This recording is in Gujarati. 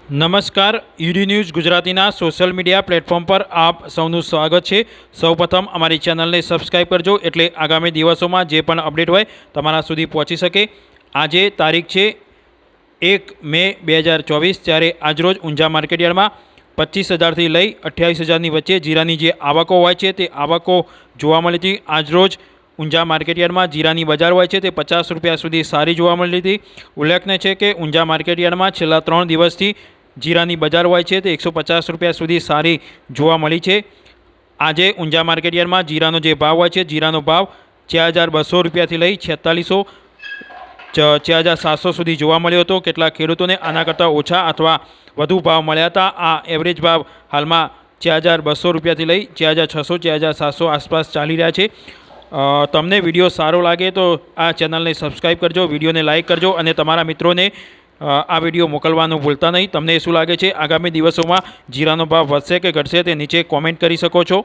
નમસ્કાર યુડી ન્યૂઝ ગુજરાતીના સોશિયલ મીડિયા પ્લેટફોર્મ પર આપ સૌનું સ્વાગત છે। સૌપ્રથમ અમારી ચેનલને સબસ્ક્રાઈબ કરજો એટલે આગામી દિવસોમાં જે પણ અપડેટ હોય તમારા સુધી પહોંચી શકે। આજે તારીખ છે 1 મે 2024 ત્યારે આજરોજ ઊંઝા માર્કેટયાર્ડમાં 25,000થી લઈ 28,000ની વચ્ચે જીરાની જે આવકો હોય છે તે આવકો જોવા મળી હતી। આજરોજ ઊંઝા માર્કેટયાર્ડમાં જીરાની બજાર હોય છે તે 50 રૂપિયા સુધી સારી જોવા મળી હતી। ઉલ્લેખનીય છે કે ઊંઝા માર્કેટયાર્ડમાં છેલ્લા 3 દિવસથી જીરાની બજાર હોય છે તે 150 રૂપિયા સુધી સારી જોવા મળી છે। આજે ઊંઝા માર્કેટયાર્ડમાં જીરાનો જે ભાવ હોય છે જીરાનો ભાવ 4,200 રૂપિયાથી લઈ 4600 4,700 સુધી જોવા મળ્યો હતો। કેટલાક ખેડૂતોને આના કરતાં ઓછા અથવા વધુ ભાવ મળ્યા હતા। આ એવરેજ ભાવ હાલમાં 4,200 રૂપિયાથી લઈ 4,600 4,700 આસપાસ ચાલી રહ્યા છે। તમને વિડીયો સારો લાગે તો આ ચેનલને સબસ્ક્રાઈબ કરજો, વિડીયોને લાઇક કરજો અને તમારા મિત્રોને આ વિડીયો મોકલવાનું ભૂલતા નહીં। તમને શું લાગે છે આગામી દિવસોમાં જીરાનો ભાવ વધશે કે ઘટશે તે નીચે કોમેન્ટ કરી શકો છો।